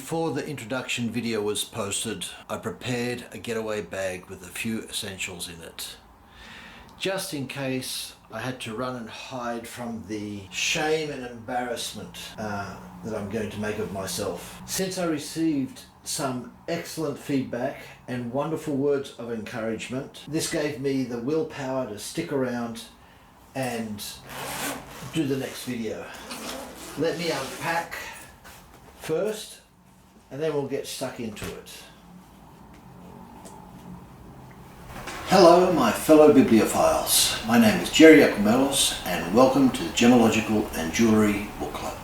Before the introduction video was posted, I prepared a getaway bag with a few essentials in it, just in case I had to run and hide from the shame and embarrassment that I'm going to make of myself. Since I received some excellent feedback and wonderful words of encouragement, this gave me the willpower to stick around and do the next video. Let me unpack first, and then we'll get stuck into it. Hello my fellow bibliophiles, my name is Jerry Aquamelos and welcome to the Gemological and Jewellery Book Club.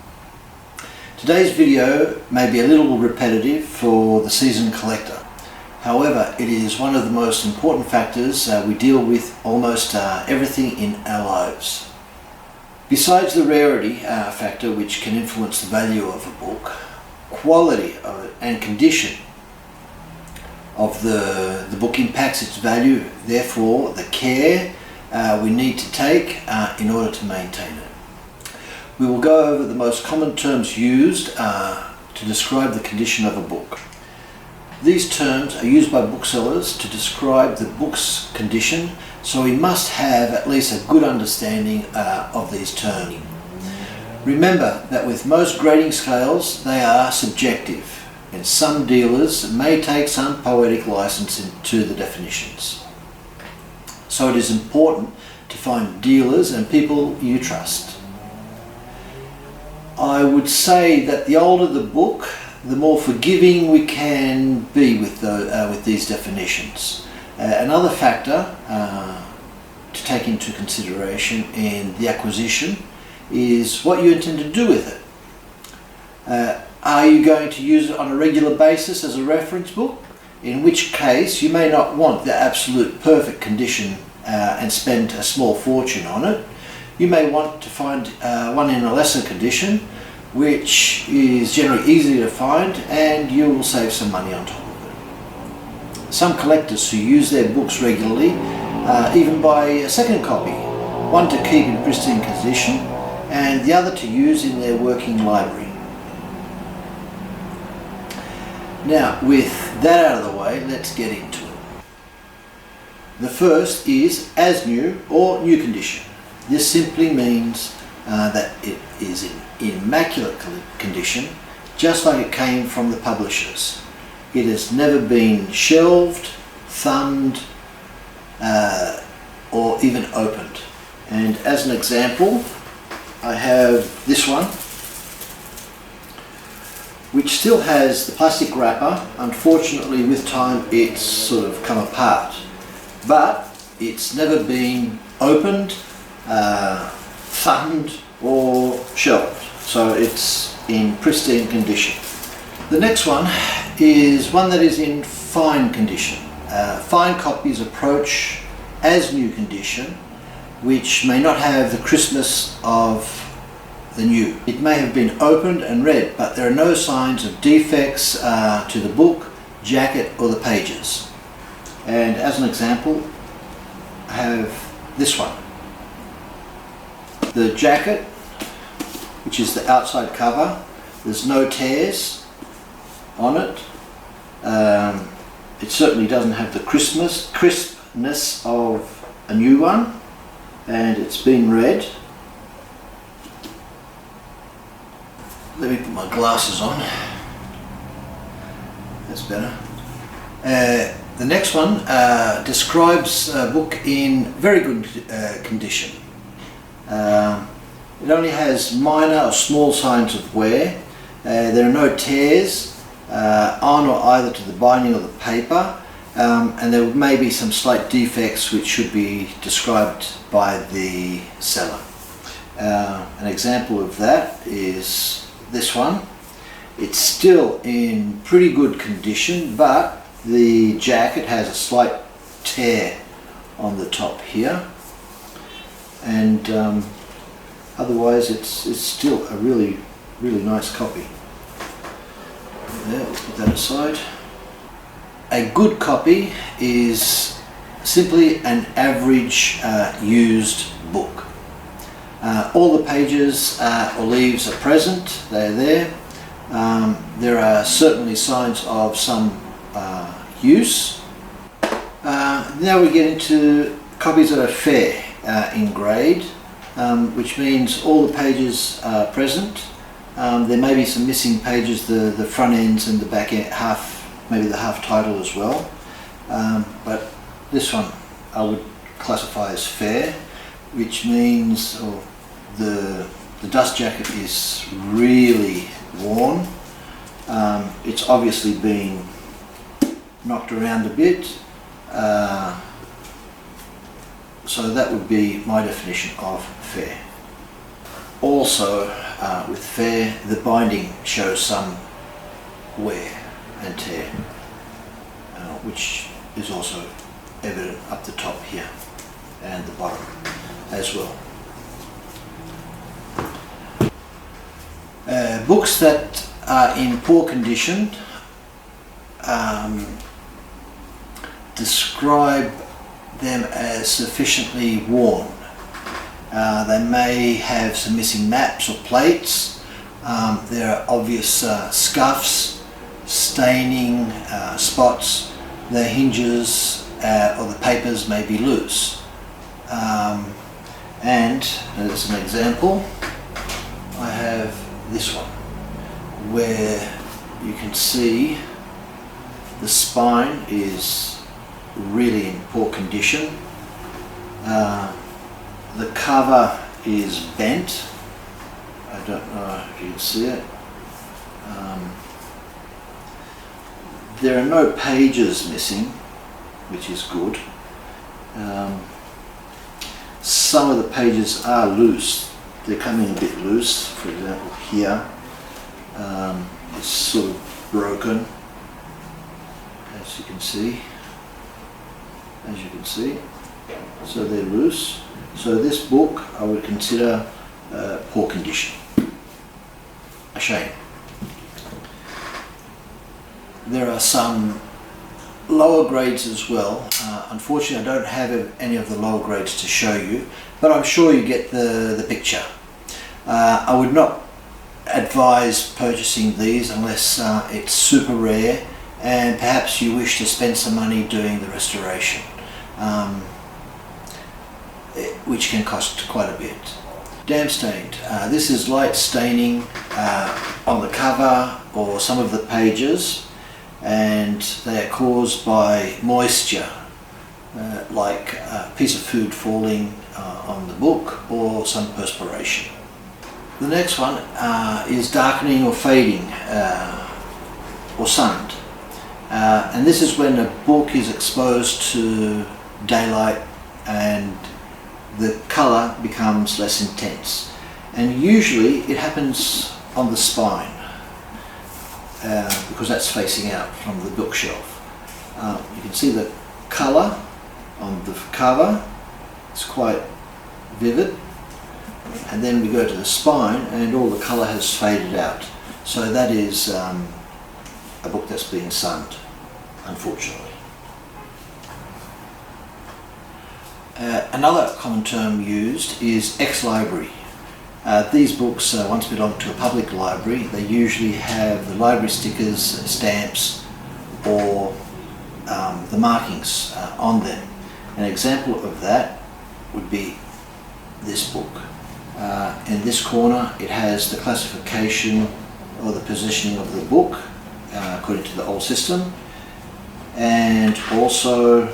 Today's video may be a little repetitive for the seasoned collector. However, it is one of the most important factors we deal with almost everything in our lives. Besides the rarity factor, which can influence the value of a book, quality and condition of the book impacts its value. Therefore, the care we need to take in order to maintain it. We will go over the most common terms used to describe the condition of a book. These terms are used by booksellers to describe the book's condition, so we must have at least a good understanding of these terms. Remember that with most grading scales, they are subjective, and some dealers may take some poetic license into the definitions. So it is important to find dealers and people you trust. I would say that the older the book, the more forgiving we can be with these definitions. Another factor to take into consideration in the acquisition is what you intend to do with it. Are you going to use it on a regular basis as a reference book? In which case you may not want the absolute perfect condition and spend a small fortune on it. You may want to find one in a lesser condition, which is generally easy to find, and you will save some money on top of it. Some collectors who use their books regularly even buy a second copy, one to keep in pristine condition and the other to use in their working library. Now, with that out of the way, let's get into it. The first is as new or new condition. This simply means that it is in immaculate condition, just like it came from the publishers. It has never been shelved, thumbed, or even opened. And as an example, I have this one, which still has the plastic wrapper. Unfortunately, with time it's sort of come apart, but it's never been opened, thumbed or shelved, so it's in pristine condition. The next one is one that is in fine condition. Fine copies approach as new condition, which may not have the crispness of the new. It may have been opened and read, but there are no signs of defects to the book, jacket or the pages. And as an example, I have this one. The jacket, which is the outside cover, there's no tears on it. It certainly doesn't have the crispness of a new one, and it's been read. Let me put my glasses on. That's better. The next one describes a book in very good condition. It only has minor or small signs of wear. There are no tears on or either to the binding or the paper, and there may be some slight defects which should be described by the seller. An example of that is this one. It's still in pretty good condition, but the jacket has a slight tear on the top here, and otherwise it's still a really nice copy. There, we'll put that aside. A good copy is simply an average used book. All the pages or leaves are present, they're there. There are certainly signs of some use. Now we get into copies that are fair in grade, which means all the pages are present. There may be some missing pages, the front ends and the back end, maybe the half title as well. But this one I would classify as fair, which means the dust jacket is really worn. It's obviously been knocked around a bit, so that would be my definition of fair. Also with fair, the binding shows some wear and tear, which is also evident up the top here and the bottom as well. Books that are in poor condition describe them as sufficiently worn. They may have some missing maps or plates. There are obvious scuffs, staining, spots. The hinges or the papers may be loose. And as an example, I have this one where you can see the spine is really in poor condition. The cover is bent. I don't know if you can see it. There are no pages missing, which is good. Some of the pages are loose. They're coming a bit loose. For example, here it's sort of broken, as you can see. So they're loose. So this book I would consider poor condition. A shame. There are some lower grades as well. Unfortunately, I don't have any of the lower grades to show you, but I'm sure you get the picture. I would not advise purchasing these unless it's super rare and perhaps you wish to spend some money doing the restoration, which can cost quite a bit. Damp stained. This is light staining on the cover or some of the pages, and they are caused by moisture, like a piece of food falling on the book or some perspiration. The next one is darkening or fading or sunned. And this is when a book is exposed to daylight and the colour becomes less intense. And usually it happens on the spine because that's facing out from the bookshelf. You can see the colour on the cover, it's quite vivid. And then we go to the spine and all the colour has faded out. So that is a book that's been sunned, unfortunately. Another common term used is ExLibrary. These books once belonged to a public library. They usually have the library stickers, stamps, or the markings on them. An example of that would be this book. In this corner it has the classification or the positioning of the book according to the old system, and also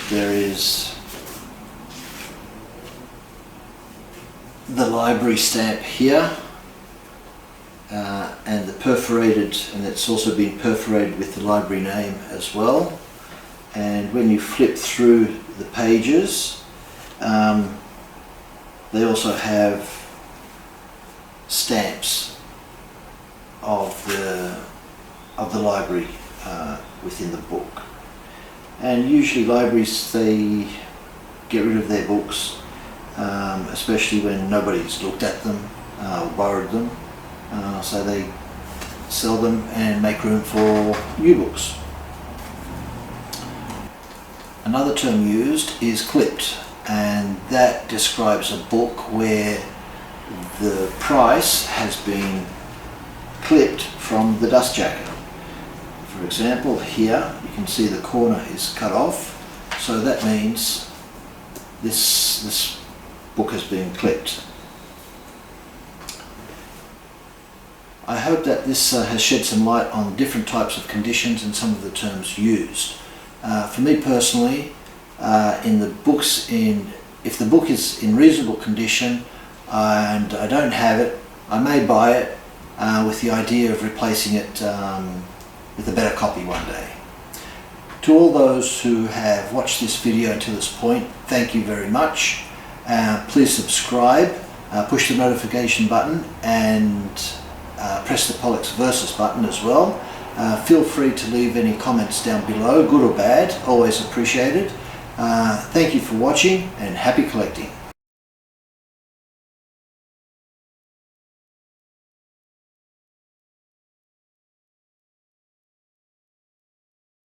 there is the library stamp here and the perforated, and it's also been perforated with the library name as well. And when you flip through the pages, they also have stamps of the library within the book. And usually libraries, they get rid of their books, especially when nobody's looked at them or borrowed them. So they sell them and make room for new books. Another term used is clipped, and that describes a book where the price has been clipped from the dust jacket. For example, here you can see the corner is cut off, so that means this book has been clipped. I hope that this has shed some light on different types of conditions and some of the terms used. For me personally, if the book is in reasonable condition and I don't have it, I may buy it with the idea of replacing it with a better copy one day. To all those who have watched this video until this point, thank you very much. Please subscribe, push the notification button, and press the Pollux Versus button as well. Feel free to leave any comments down below, good or bad, always appreciated. Thank you for watching, and happy collecting.